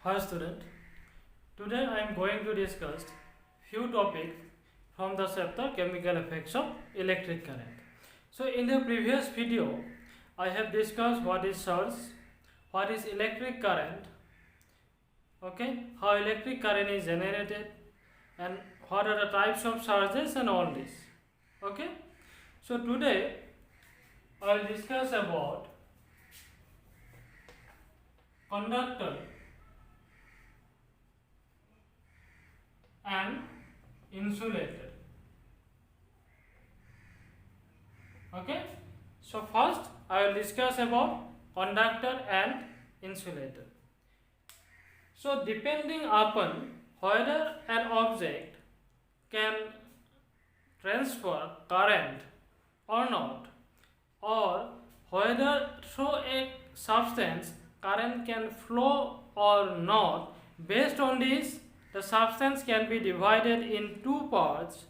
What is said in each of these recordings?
Hi student, today I am going to discuss few topics from the chapter chemical effects of electric current. So in the previous video I have discussed what is source, what is electric current, okay, how electric current is generated and what are the types of charges and all this. Okay, so today I will discuss about conductor and insulator. Okay, so first I will discuss about conductor and insulator. So depending upon whether an object can transfer current or not, or whether through a substance current can flow or not, based on this the substance can be divided in two parts.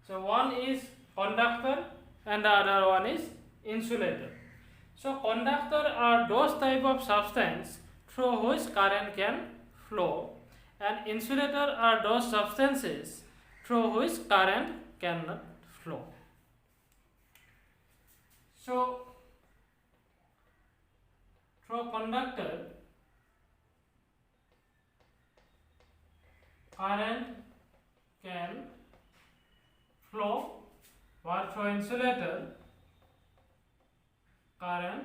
So one is conductor and the other one is insulator. So conductor are those type of substance through which current can flow, and insulator are those substances through which current cannot flow. So through conductor current can flow, while through insulator current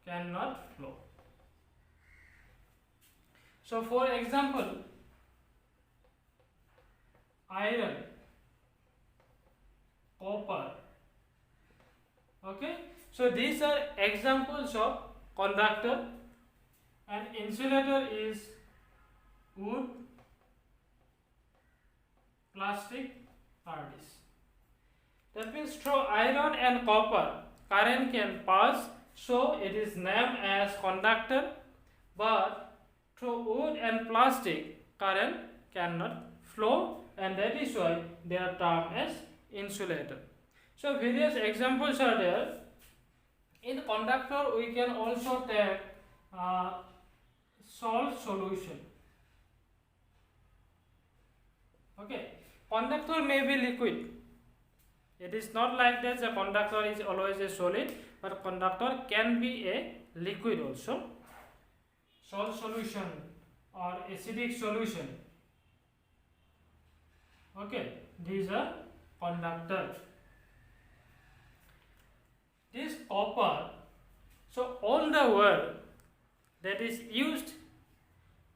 cannot flow. So for example, iron, copper, okay, so these are examples of conductor, and insulator is wood, plastic, hardis. That means through iron and copper current can pass, so it is named as conductor, but through wood and plastic current cannot flow, and that is why they are termed as insulator. So various examples are there. In conductor we can also take salt solution. Okay, conductor may be liquid. It is not like that the conductor is always a solid, but conductor can be a liquid also. Salt solution or acidic solution. Okay, these are conductor. This copper, so all the wire that is used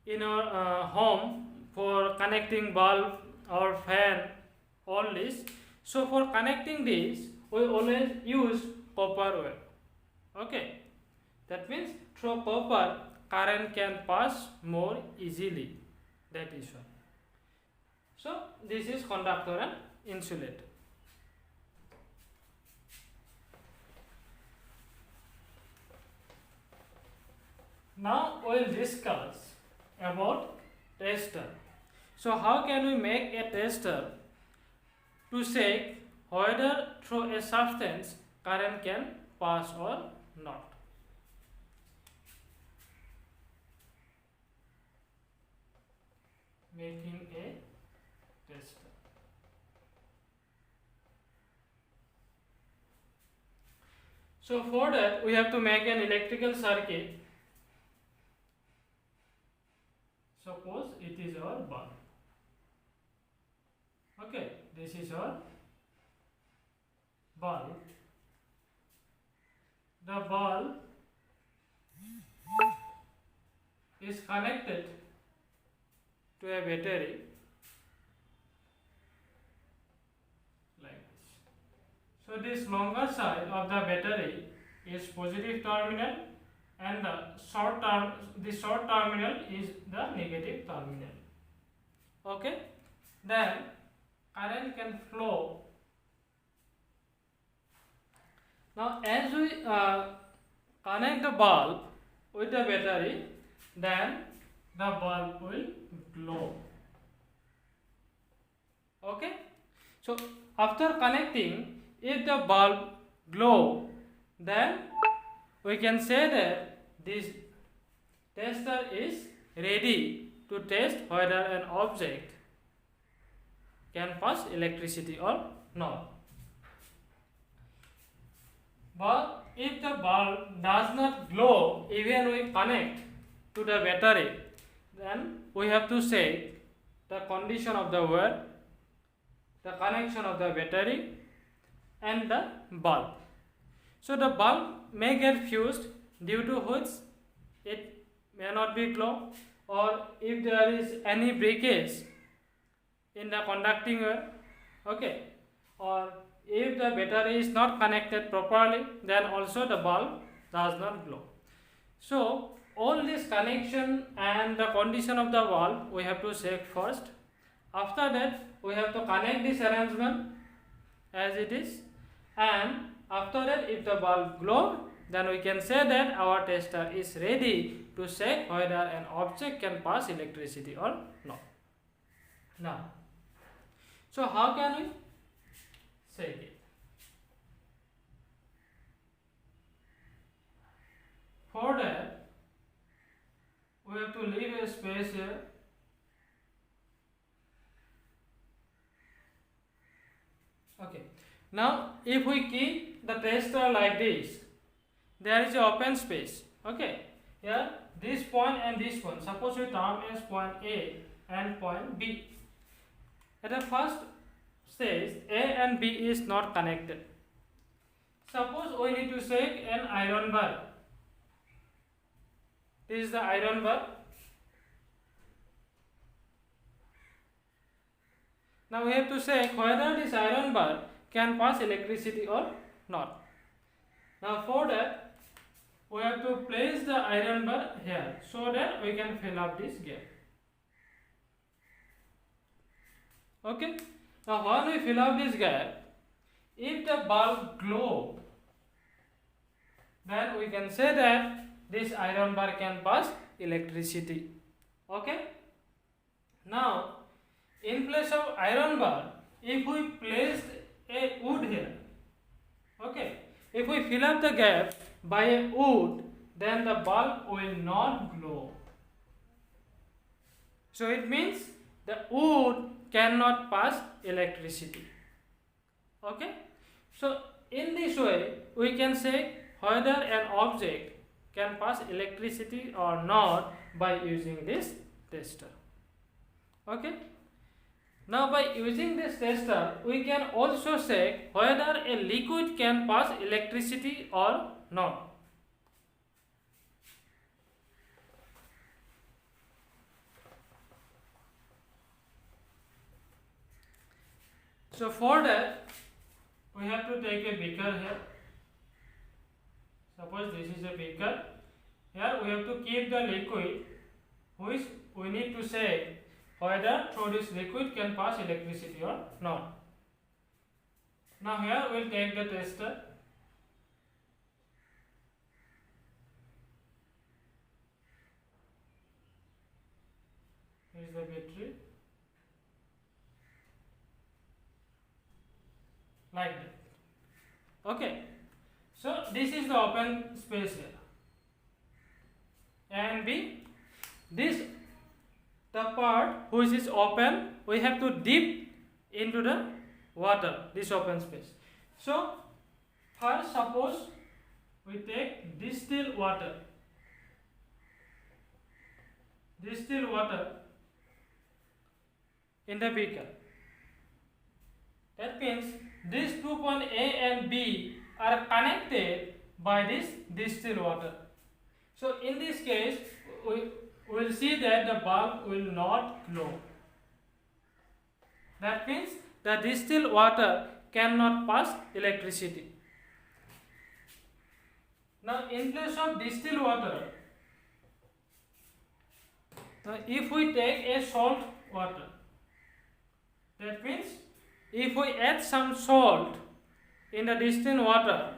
in our home for connecting bulb or fan, all this. So for connecting this, we always use copper wire. Okay, that means through copper current can pass more easily. That is why. So this is conductor and insulator. Now we will discuss about tester. So how can we make a tester to check whether through a substance current can pass or not? Making a tester. So for that we have to make an electrical circuit. Suppose it is our bulb. Okay, this is our bulb. The bulb is connected to a battery like this. So this longer side of the battery is positive terminal, and the short terminal is the negative terminal. Okay, then current can flow. Now as we connect the bulb with the battery, then the bulb will glow. Okay, so after connecting, if the bulb glow, then we can say that this tester is ready to test whether an object can pass electricity or not. But if the bulb does not glow even we connect to the battery, then we have to check the condition of the wire, the connection of the battery and the bulb. So the bulb may get fused, due to which it may not be glow, or if there is any breakage in the conducting wire, okay, or if the battery is not connected properly, then also the bulb does not glow. So all this connection and the condition of the bulb we have to check first. After that we have to connect this arrangement as it is, and after that if the bulb glow, then we can say that our tester is ready to check whether an object can pass electricity or not. Now, so how can we check it? For that, we have to leave a space here. Okay. Now, if we keep the tester like this, there is an open space. Okay. Here, this point and this point. Suppose we term as point A and point B. At the first stage, A and B is not connected. Suppose we need to check an iron bar. This is the iron bar. Now we have to check whether this iron bar can pass electricity or not. Now for that, we have to place the iron bar here so that we can fill up this gap. Okay. Now when we fill up this gap, if the bulb glow, then we can say that this iron bar can pass electricity. Okay. Now in place of iron bar, if we place a wood here, okay, if we fill up the gap by a wood, then the bulb will not glow. So it means the wood cannot pass electricity. Okay. So in this way we can say whether an object can pass electricity or not by using this tester. Okay. Now by using this tester, we can also check whether a liquid can pass electricity or not. So for that, we have to take a beaker here. Suppose this is a beaker. Here we have to keep the liquid, which we need to check whether through this liquid can pass electricity or not. Now here we will take the tester. Here is the battery. Like that. Okay. So this is the open space here. A and B. This, the part which is open, we have to dip into the water, this open space. So first suppose we take distilled water. Distilled water in the beaker. That means these 2 point A and B are connected by this distilled water. So in this case, we will see that the bulb will not glow. That means the distilled water cannot pass electricity. Now in place of distilled water, if we take a salt water, that means if we add some salt in the distilled water,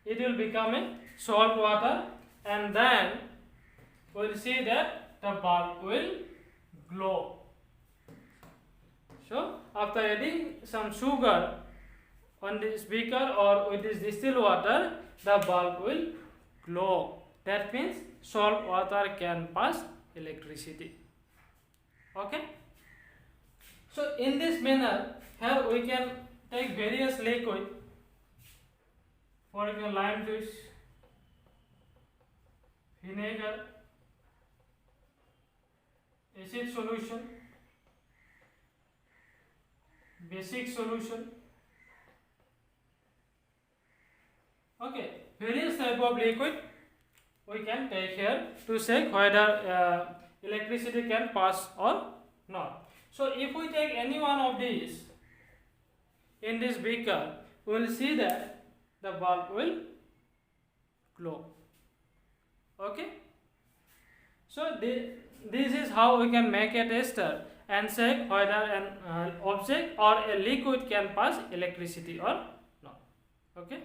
it will become a salt water, and then we will see that the bulb will glow. So after adding some sugar on this beaker or with this distilled water, the bulb will glow. that means salt water can pass electricity. Okay. So in this manner, here we can take various liquid, for example lime juice, vinegar, acid solution, basic solution. Okay, various type of liquid we can take here to check whether electricity can pass or not. So if we take any one of these in this beaker, we will see that the bulb will glow. Okay. So this is how we can make a tester and check whether an object or a liquid can pass electricity or not. Okay.